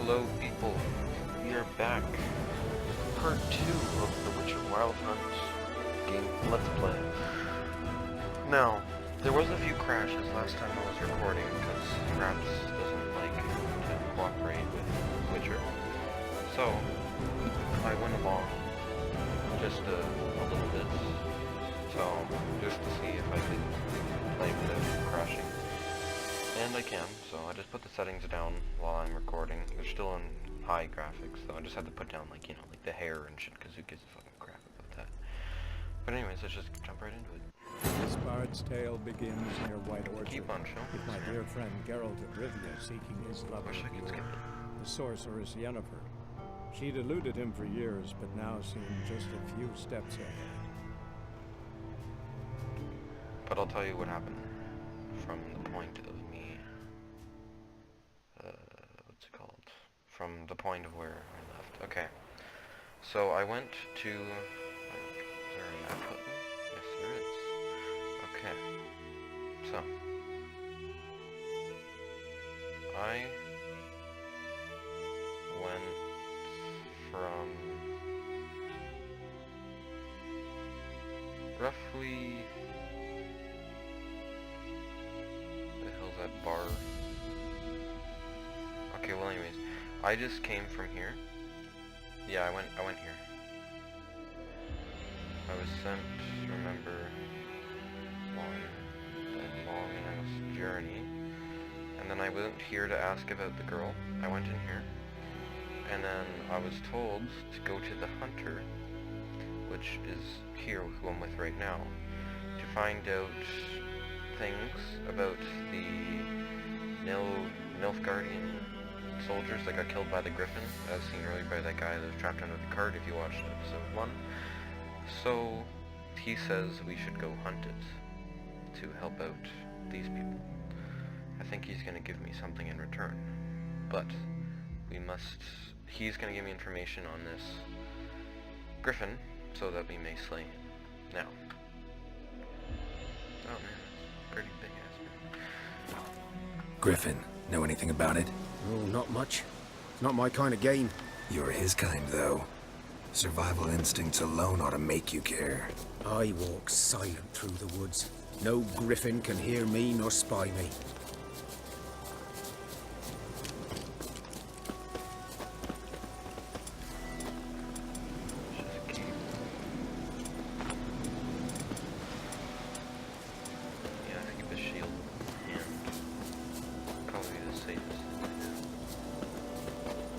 Hello people, we are back. Part 2 of the Witcher Wild Hunt game Let's Play. Now, there was a few crashes last time I was recording because Raps doesn't like to cooperate with Witcher. So, I went along just a little bit, just to see if I could play without crashing. And I can, so I just put the settings down while I'm recording. They're still in high graphics, so I just had to put down, like, you know, like the hair and shit, because who gives a fucking crap about that. But anyways, let's just jump right into it. This bard's tale begins near White Orchard, Keep on showing. with my dear friend Geralt of Rivia seeking his love Wish I could skip it. the sorceress Yennefer. She'd eluded him for years, but now seemed just a few steps ahead. But I'll tell you what happened from the point of from the point of where I left. Okay, so I went to, is there a map button? Yes there is. Okay, so, I went from roughly, the hell's that bar? Okay, well anyways, I just came from here. Yeah, I went here. I was sent, remember, a long ass journey. And then I went here to ask about the girl. I went in here. And then I was told to go to the hunter, which is here, who I'm with right now, to find out things about the Nilfgaardian soldiers that got killed by the Griffin, as seen earlier by that guy that was trapped under the cart if you watched episode 1. So, he says we should go hunt it to help out these people. I think he's going to give me something in return. But, he's going to give me information on this Griffin, so that we may slay him. Now. Oh man, it's pretty big ass man. Griffin, know anything about it? Oh, not much. It's not my kind of game. You're his kind, though. Survival instincts alone ought to make you care. I walk silent through the woods. No Griffin can hear me nor spy me.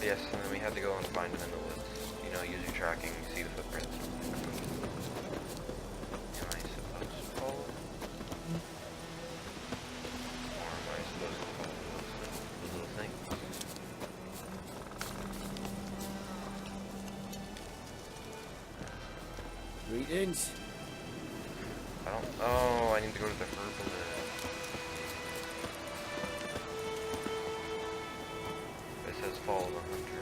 Yes, and then we had to go and find him in the woods. You know, use your tracking, see the footprints. Am I supposed to follow? Or am I supposed to follow those little things? Greetings. I don't... Oh, I need to go to the herb. It says follow the hunter.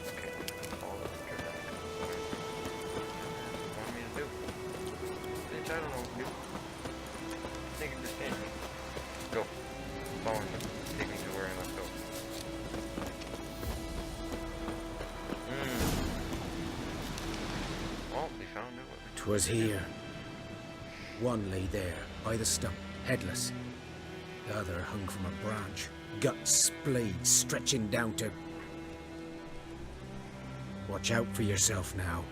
Okay, follow the hunter. What do you want me to do? Bitch, I don't know what to do. Take it to stand me. Go. Follow me. Take me to where I must go. Well, we found it. 'Twas here. One lay there, by the stump, headless. The other hung from a branch, guts splayed, stretching down to... Watch out for yourself now.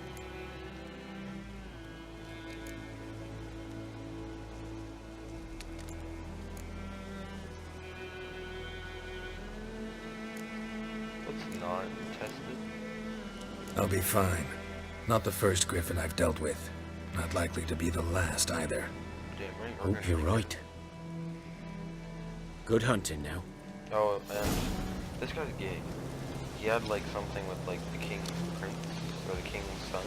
What's not tested? I'll be fine. Not the first Griffin I've dealt with. Not likely to be the last, either. Damn right. we're Hope gonna you're make right. Good hunting now. it. Oh, and this guy's gay. He had like something with like the king's prince, or the king's son.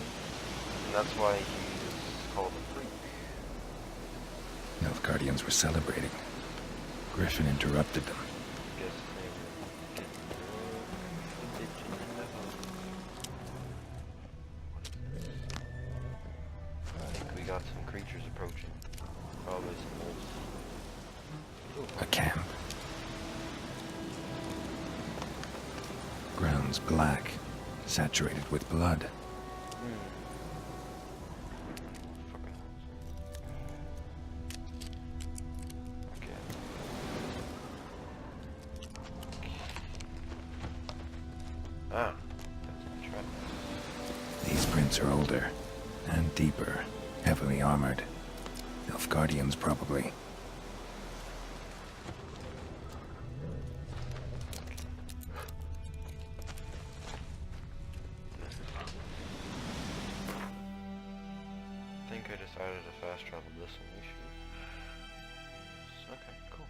And that's why he's called a freak. Nilfgaardians were celebrating. Griffin interrupted them. Guess they were getting footage in the I think we got some creatures approaching. Probably some wolves. A camp. stones black, saturated with blood. Fucking okay. Ah, that's the trap. These prints are older and deeper, heavily armored. Nilfgaardians, probably. I think I decided to fast travel this one. We should. Okay, cool.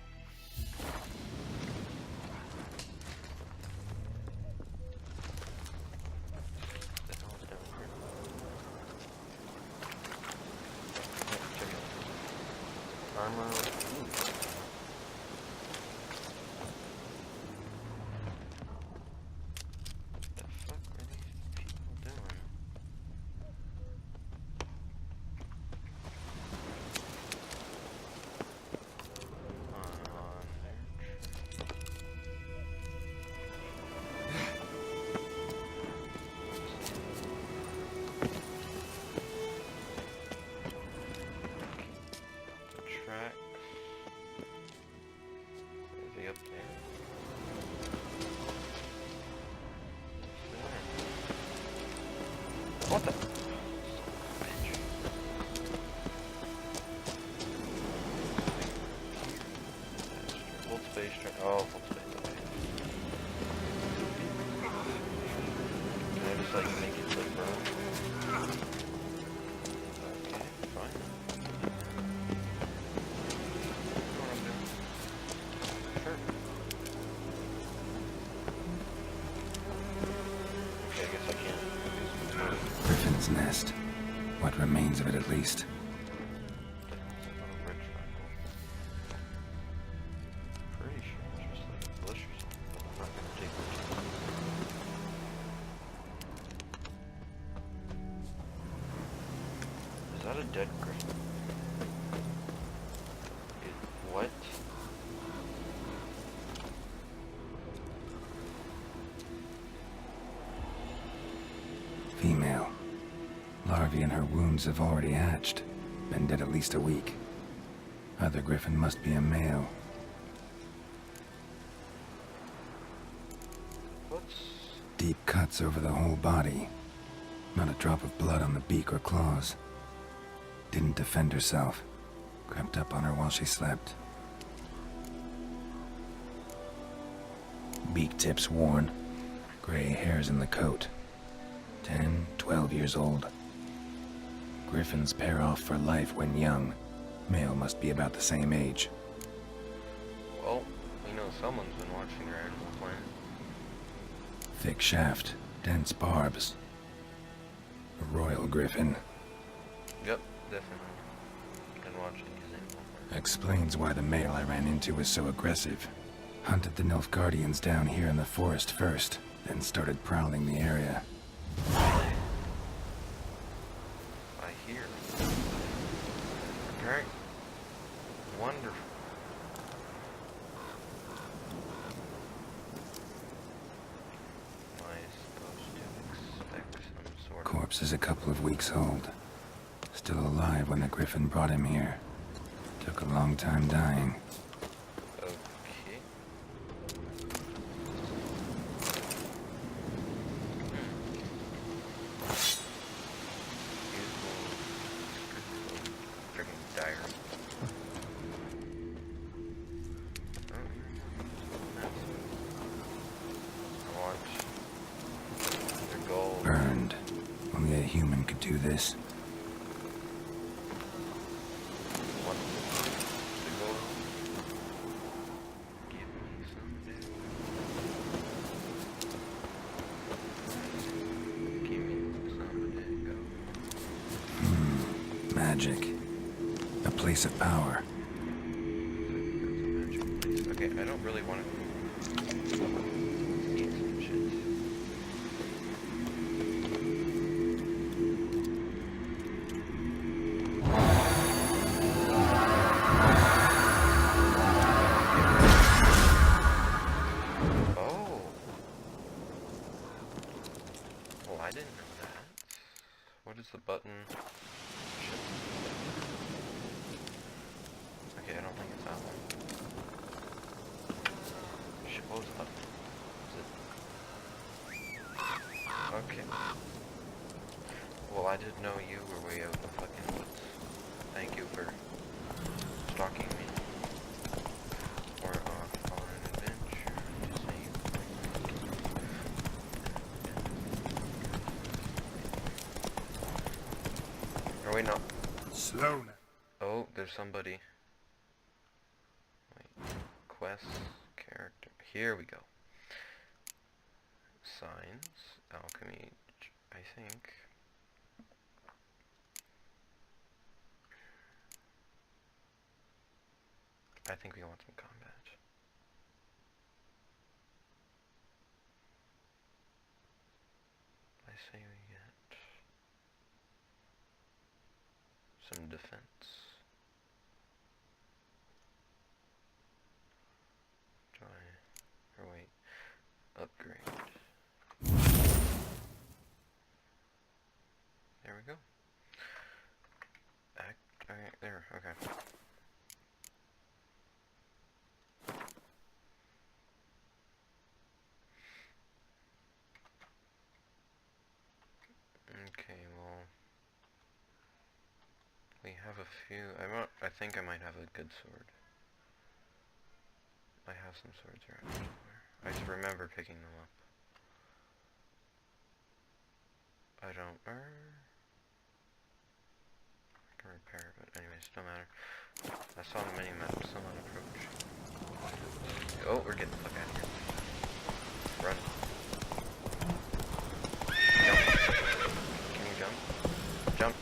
The hell is down here? Oh, check it out. Armor. Ooh. What the fuck are these people doing? Track. Is he up there? What the? Bitch. Hold space track. Oh, hold space. Okay. Can I just like make it like burn? Okay, fine. Sure. Okay, I guess I can't. Griffin's nest. What remains of it, at least. Pretty sure it's just like a bush or something, but I'm not gonna take much of it. Is that a dead griffin? What? Female. Larvae in her wounds have already hatched. Been dead at least a week. Other griffin must be a male. What's... Deep cuts over the whole body. Not a drop of blood on the beak or claws. Didn't defend herself. Crept up on her while she slept. Beak tips worn. Gray hairs in the coat. 10, 12 years old. Griffins pair off for life when young. Male must be about the same age. Well, we know someone's been watching our Animal Planet. Thick shaft, dense barbs. A royal griffin. Yep, definitely. Been watching his Animal Planet. Explains why the male I ran into was so aggressive. Hunted the Nilfgaardians down here in the forest first, then started prowling the area. I hear. Okay. Wonderful. Am I supposed to expect some sort of... Corpse is a couple of weeks old. Still alive when the griffin brought him here. Took a long time dying. Okay. Freaking diary. Watch. They're gold. Burned. Only a human could do this. What? The gold. Give me some dude. Give me some dude. Magic. A place of power. Okay, I don't really want to eat some shit. Oh. I didn't know that. What is the button? Shit. Okay, I don't think it's that one. Shit, what was the button? Is it? Okay. Well, I didn't know you were way out in the fucking woods. Thank you for stalking me. Or off on an adventure. Just saying. Oh wait, no. Slow now. Oh, there's somebody. Wait. Quest, character. Here we go. Signs, alchemy, I think. I think we want some combat. I say we get some defense. Try, or wait, upgrade. There we go. Alright, there, okay. Okay, well, we have a few. I think I might have a good sword. I have some swords around somewhere. I just remember picking them up. I don't. I can repair, but anyways, don't matter. I saw the mini map. Someone approach. Oh, we're getting the fuck out of here. Run. Can you jump? Jump.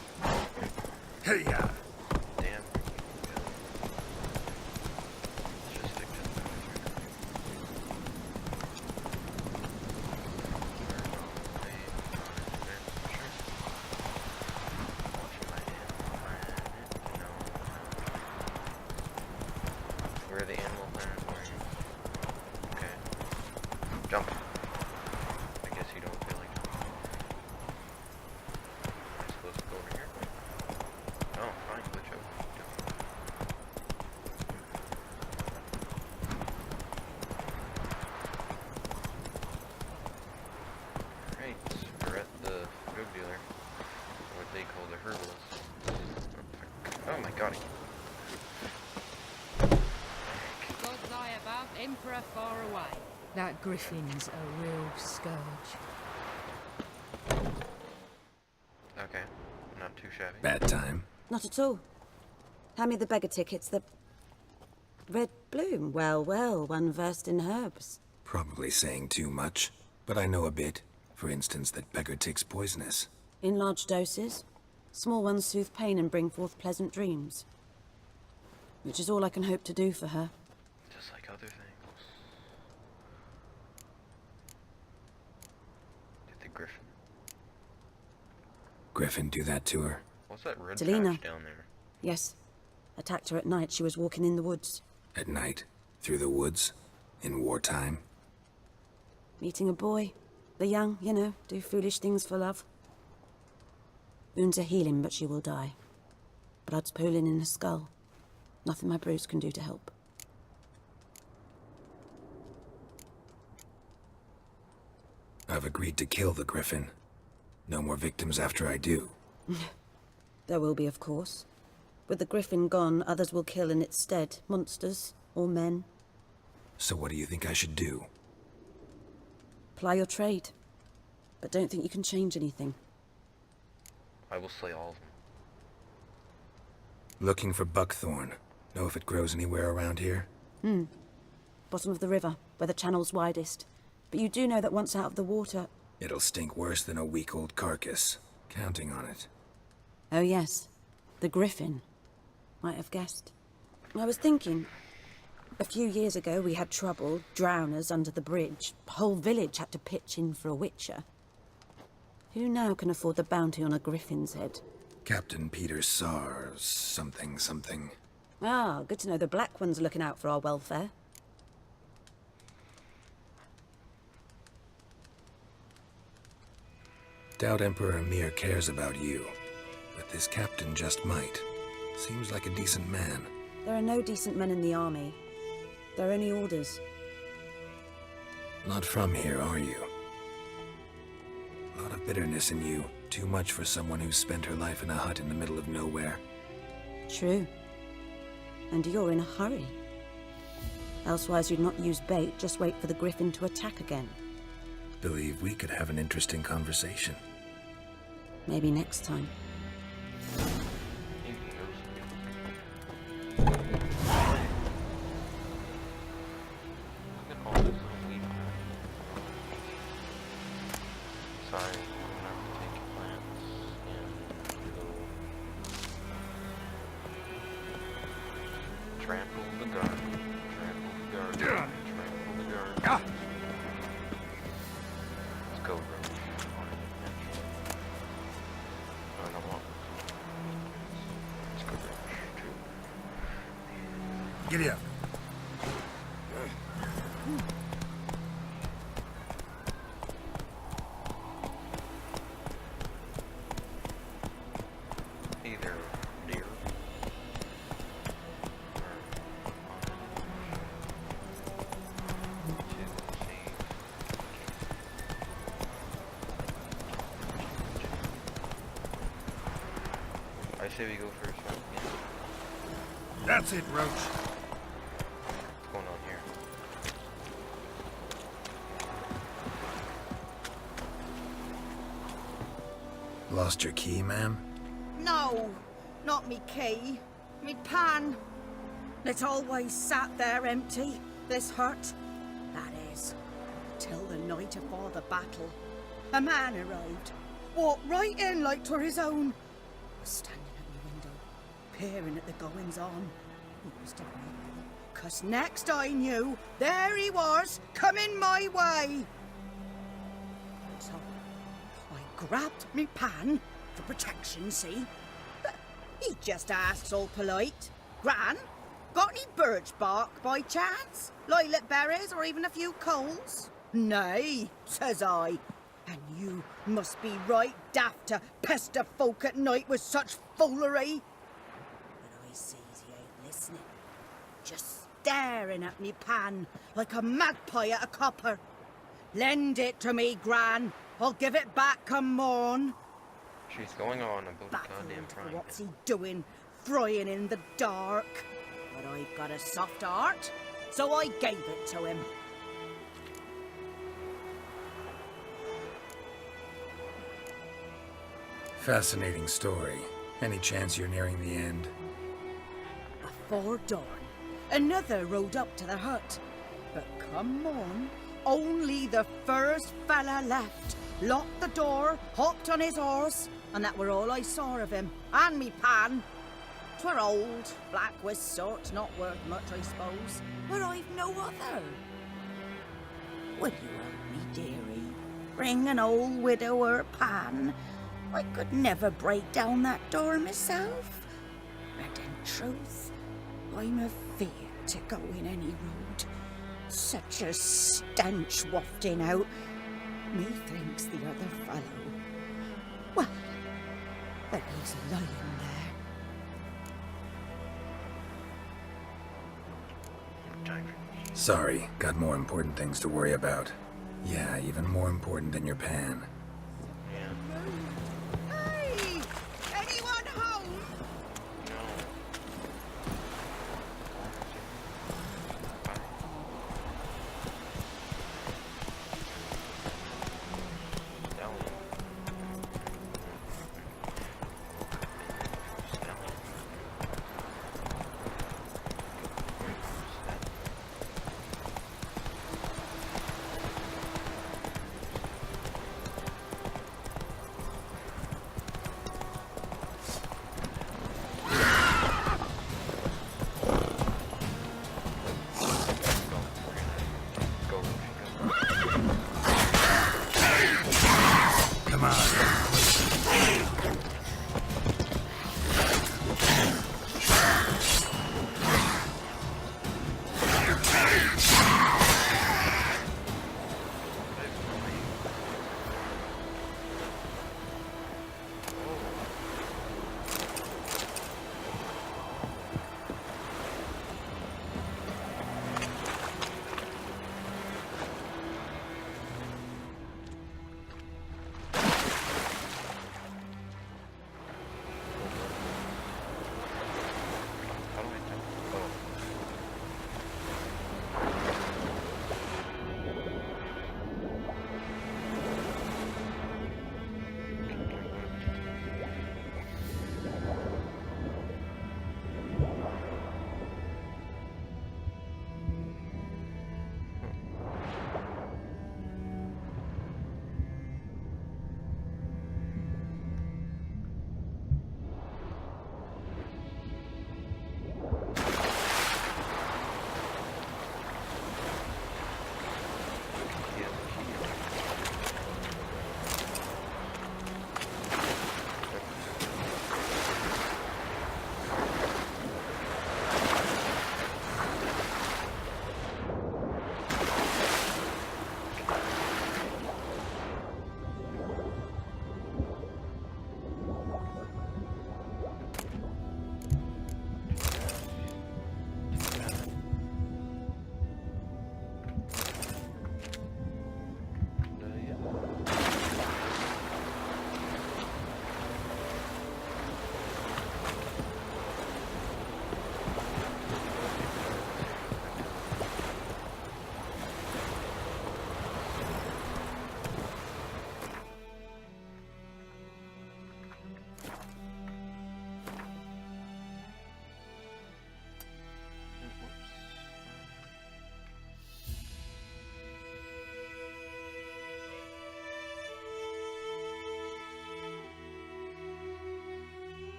Hey, Damn. Let's just stick to the Where are the animal planet? Okay. Jump. I guess you don't feel like jumping. Am I supposed to go over here? Oh, fine, glitch over. Alright, we're at the drug dealer. What they call the herbalist. Oh my god. God lie about, Emperor far away. That Griffin's a real scourge. Okay, not too shabby. Bad time. Not at all. Hand me the beggar tickets, the red bloom. Well, well, one versed in herbs. Probably saying too much, but I know a bit. For instance, that beggar tick's poisonous. In large doses. Small ones soothe pain and bring forth pleasant dreams. Which is all I can hope to do for her. Just like other things. Did the Griffin? Griffin do that to her? What's that red Delina. patch down there? Yes. Attacked her at night. She was walking in the woods. At night? Through the woods? In wartime? Meeting a boy. The young, you know, do foolish things for love. Wounds are healing, but she will die. Blood's pooling in her skull. Nothing my bruise can do to help. I've agreed to kill the Griffin. No more victims after I do. There will be, of course. With the Griffin gone, others will kill in its stead. Monsters, or men. So what do you think I should do? Ply your trade. But don't think you can change anything. I will slay all of them. Looking for buckthorn. Know if it grows anywhere around here? Bottom of the river, where the channel's widest. But you do know that once out of the water... It'll stink worse than a week-old carcass. Counting on it. Oh yes, the Griffin. Might have guessed. I was thinking... A few years ago we had trouble, drowners under the bridge. Whole village had to pitch in for a witcher. Who now can afford the bounty on a Griffin's head? Captain Peter Sars, something. Ah, good to know the Black One's looking out for our welfare. Doubt Emperor Emir cares about you, but this captain just might. Seems like a decent man. There are no decent men in the army. They're only orders. Not from here, are you? A lot of bitterness in you. Too much for someone who spent her life in a hut in the middle of nowhere. True. And you're in a hurry. Elsewise you'd not use bait, just wait for the Griffin to attack again. Believe we could have an interesting conversation. Maybe next time. Look at all this little weed. Sorry, I'm gonna have to take your plants and little trample the garden, trample the garden, trample the garden. Let's go, bro. I don't want. Let's go, bro. Giddy up. Either deer I say we go first, right? Yeah. That's it, Roach. What's going on here? Lost your key, ma'am? No, not me key. Me pan. It always sat there empty, this hut. That is, till the night afore the battle. A man arrived, walked right in like 'twere his own. Was standing at my window, peering at the goings-on. He was to me, 'cause next I knew, there he was, coming my way. So I grabbed me pan for protection, see? But he just asks all polite, Gran, got any birch bark by chance? Lilac berries or even a few coals? Nay, says I. And you must be right daft to pester folk at night with such foolery. But I sees he ain't listening. Just staring at me pan like a magpie at a copper. Lend it to me, Gran. I'll give it back come morn. She's going on about the goddamn Baffled frying what's pan. he doing, frying in the dark. But I've got a soft heart, so I gave it to him. Fascinating story. Any chance you're nearing the end? Before dawn, another rode up to the hut. But come on, only the first fella left. Locked the door, hopped on his horse, and that were all I saw of him. And me pan. 'Twere old, black with sort, not worth much, I suppose. But I've no other. Will you help me, dearie? Bring an old widower pan. I could never break down that door myself. And in truth, I'm afeard to go in any road. Such a stench wafting out. Methinks the other fellow. Well, but he's lying there. Time. Sorry, got more important things to worry about. Yeah, even more important than your pan. Yeah. Hey! Anyone home? No.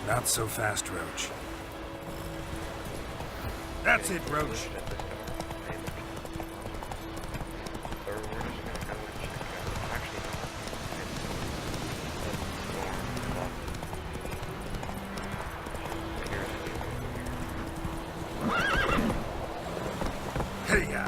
Not so fast, Roach. That's it, Roach. Hey,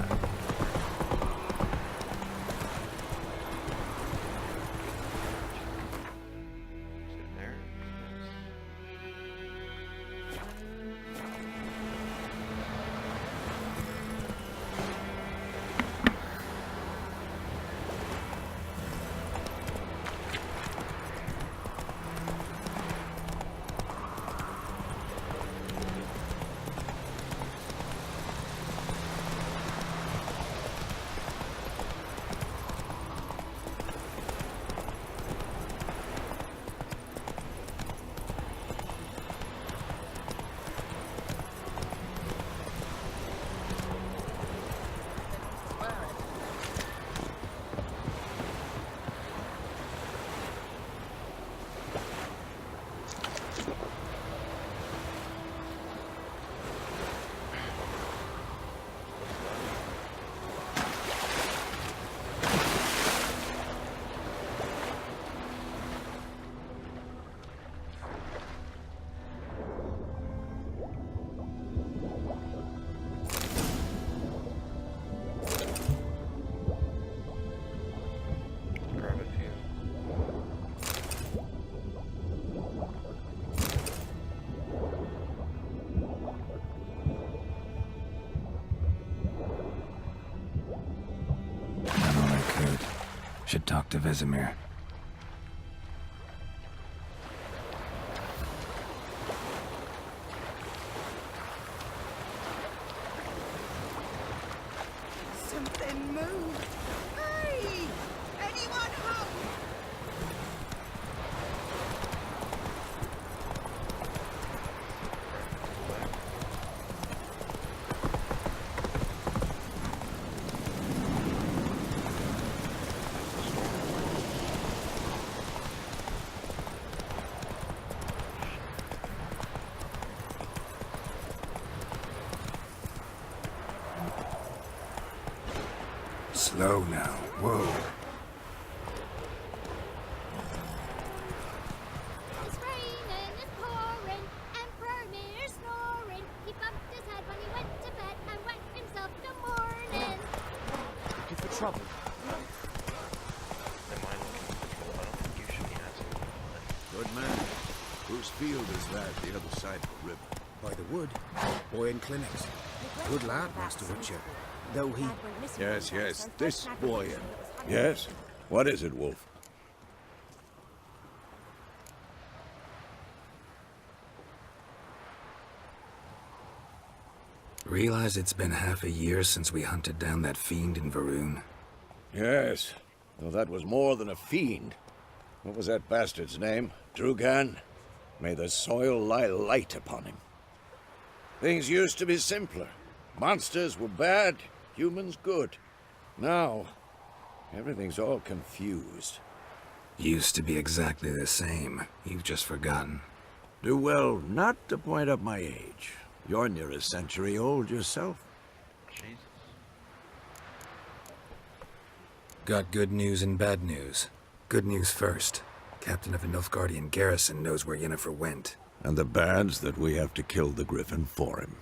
Should talk to Vesemir. Something moved. Hey! Anyone home? slow now. Whoa. It's raining, it's pouring, Emperor Mir snoring. He bumped his head when he went to bed and wet himself in the morning. Looking for trouble? Am I looking for trouble? I don't think you should be asking me. Good man. Whose field is that, the other side of the river? By the wood. Boy in clinics. Good lad, Master Witcher. Though he... Yes, this boy. Yes? What is it, Wolf? Realize it's been half a year since we hunted down that fiend in Varun? Yes. Well, that was more than a fiend. What was that bastard's name? Drugan? May the soil lie light upon him. Things used to be simpler. Monsters were bad, humans good. Now, everything's all confused. Used to be exactly the same. You've just forgotten. Do well not to point up my age. You're near a century old yourself. Jesus. Got good news and bad news. Good news first. Captain of a Nilfgaardian garrison knows where Yennefer went. And the bad's that we have to kill the Griffin for him.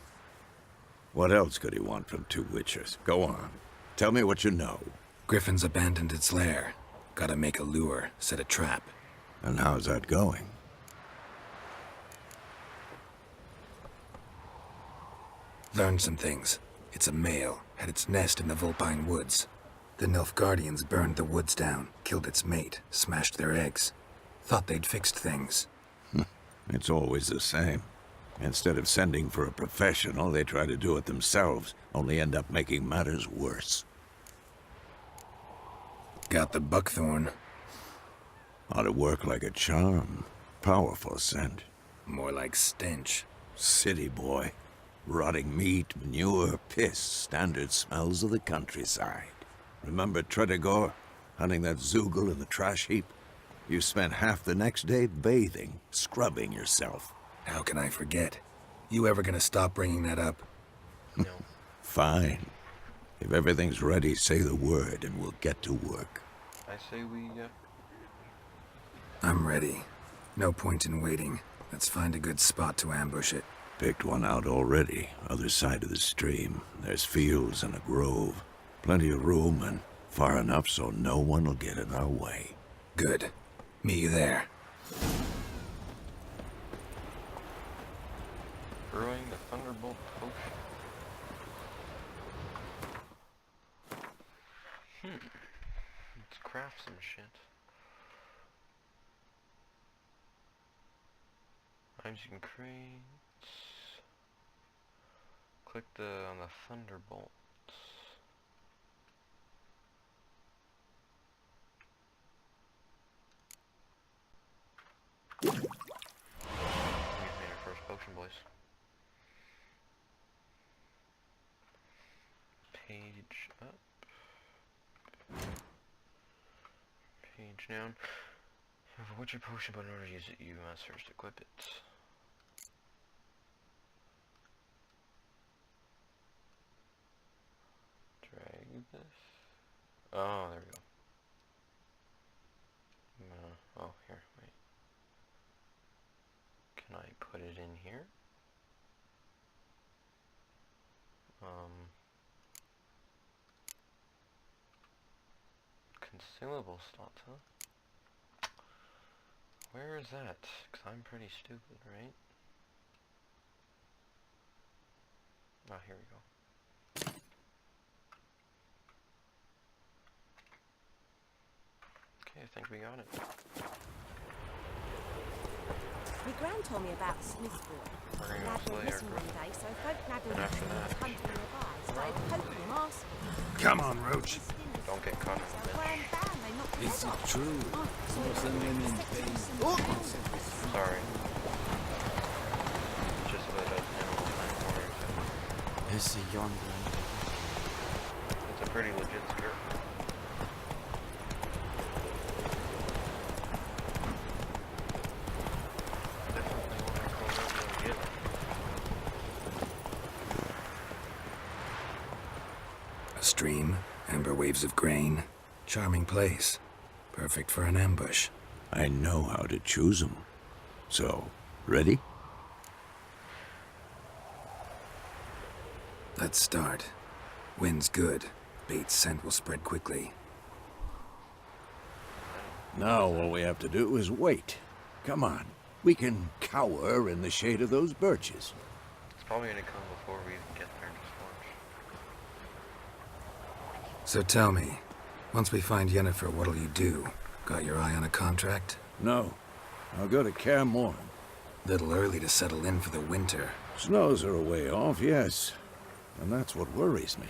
What else could he want from two witchers? Go on. Tell me what you know. Griffin's abandoned its lair. Gotta make a lure, set a trap. And how's that going? Learned some things. It's a male, had its nest in the Vulpine Woods. The Nilfgaardians burned the woods down, killed its mate, smashed their eggs. Thought they'd fixed things. It's always the same. Instead of sending for a professional, they try to do it themselves, only end up making matters worse. Got the buckthorn. Ought to work like a charm. Powerful scent. More like stench. City boy. Rotting meat, manure, piss, standard smells of the countryside. Remember Tredegor, hunting that Zoogle in the trash heap? You spent half the next day bathing, scrubbing yourself. How can I forget? You ever gonna stop bringing that up? No. Fine. If everything's ready, say the word and we'll get to work. I say we, I'm ready. No point in waiting. Let's find a good spot to ambush it. Picked one out already, other side of the stream. There's fields and a grove. Plenty of room and far enough so no one will get in our way. Good. Meet you there. brewing the Thunderbolt potion. Let's craft some shit. Items you can create. Click on the Thunderbolt. We've made our first potion, boys. Page up. Page down. You have a witcher potion, but in order to use it, you must first equip it. Drag this. Oh, there we go. Oh, here, wait. Can I put it in here? Consumable slots, huh? Where is that? Because I'm pretty stupid, right? Oh, here we go. Okay, I think we got it. My gran told me about Smithbourne. We're gonna Lad go went slay our missing one Griffin. day, so folk nabbed And him after and that, was hunting nearby. Started poking him, asking him. Come on, Roach. Don't get caught in the So bitch. bam, bam, they knocked his Is head it off. true? Was the women paid? Sorry. Just about an animal plant warrior. Is the yonder? It's a pretty legit skirt. Definitely one I call out and get. A stream, amber waves of grain. Charming place. Perfect for an ambush. I know how to choose 'em. So, ready? Let's start. Wind's good. Bait's scent will spread quickly. Now all we have to do is wait. Come on. We can cower in the shade of those birches. It's probably gonna come before we even get there, just watch. So tell me, once we find Yennefer, what'll you do? Got your eye on a contract? No. I'll go to Kaer Morhen. Little early to settle in for the winter. Snows are a way off, yes. And that's what worries me.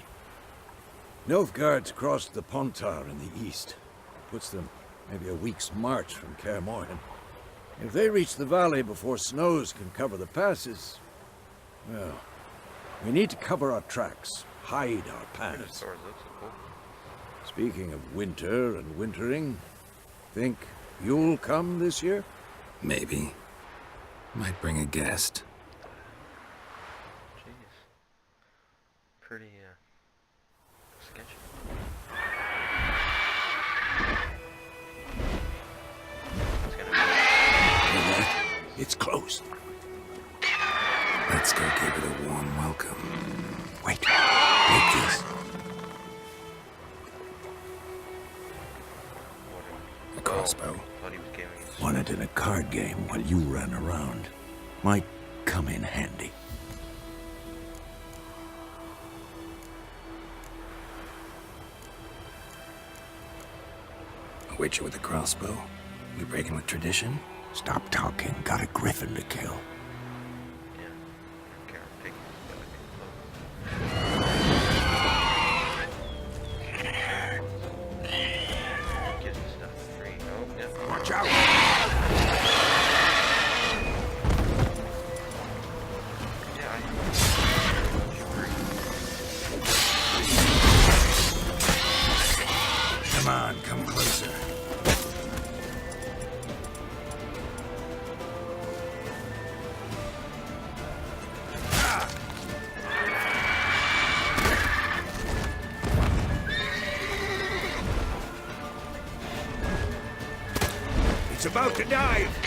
Nilfgaard's crossed the Pontar in the east. Puts them maybe a week's march from Kaer Morhen. If they reach the valley before snows can cover the passes, well, we need to cover our tracks, hide our Pretty paths. swords, looks so cool. Speaking of winter and wintering, think you'll come this year? Maybe. Might bring a guest. Jeez. Pretty, sketchy. It's gonna be... Hear that? It's close. Let's go give it a warm welcome. Wait. Take this. A crossbow. Thought he was giving us... Won it in a card game while you ran around. Might come in handy. A witcher with a crossbow. We breaking with tradition? Stop talking. Got a griffin to kill. Yeah. I don't care. I'm taking this back. Gives me stuff for free. Oh, yeah. Watch out! Yeah, Come on, come closer. about to dive!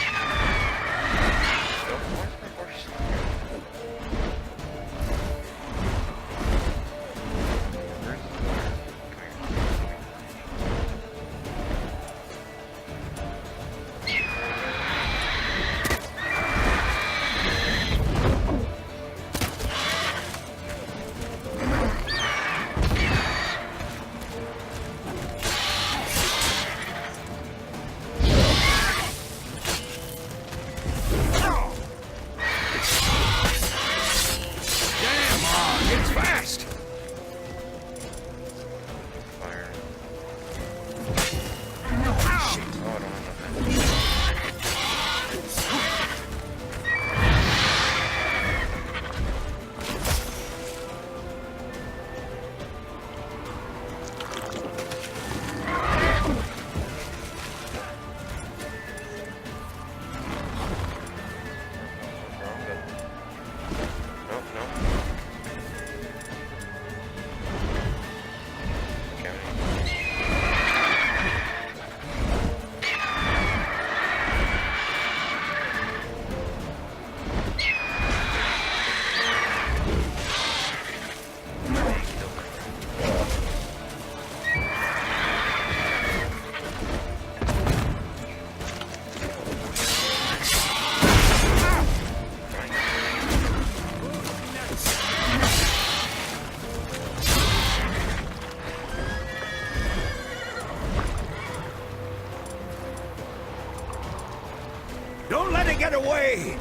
Don't let it get away!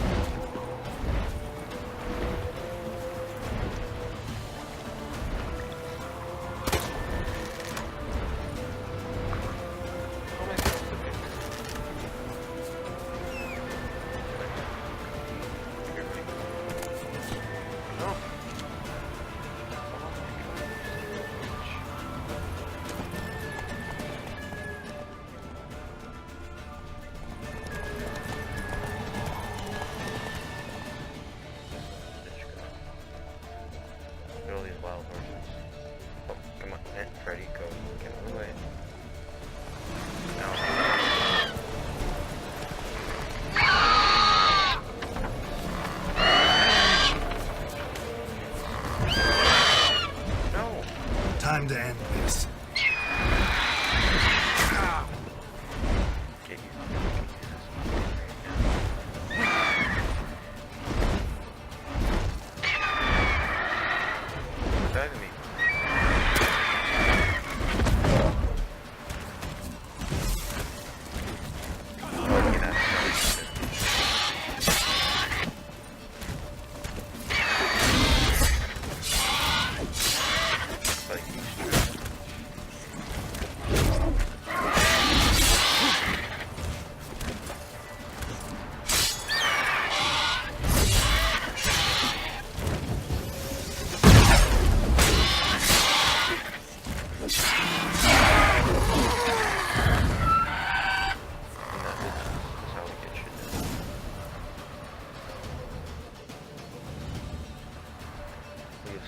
All these wild horses. Oh, come on, Freddy, go. Get out of the way. No. Time to end this.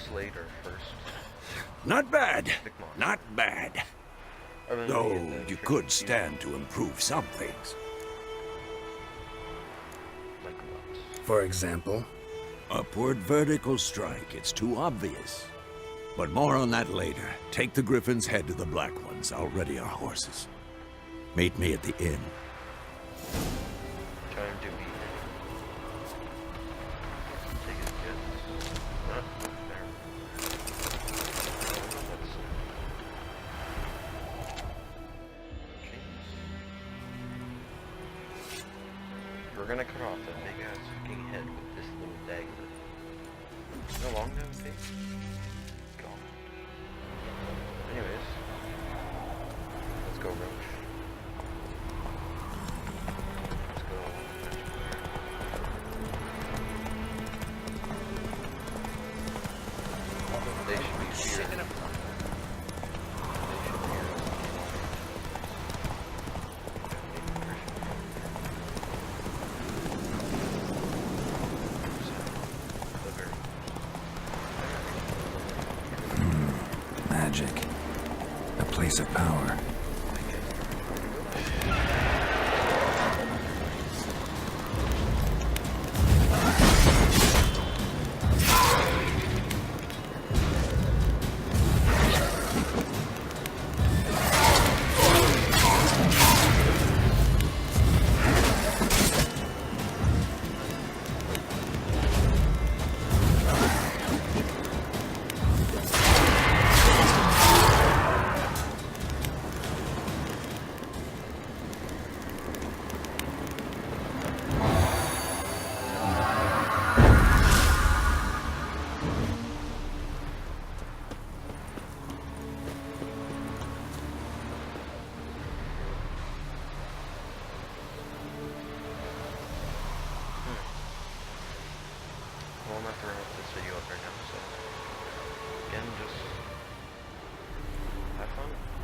Slater first. Not bad. Not bad. Though you could tricky stand to improve some things. like what? For example, Upward vertical strike. It's too obvious. But more on that later. Take the Griffin's head to the Black Ones. I'll ready our horses. Meet me at the inn. Time to eat. Take his goods. Huh? There. Let's see. Okay. We're gonna cut off that big ass fucking head with this little dagger. How long that would take? God. Anyways. Let's go, Roach. Let's go. They should be here. They should be here. magic. A place of power. Well, I'm not gonna wrap this video up right now, so again, just have fun.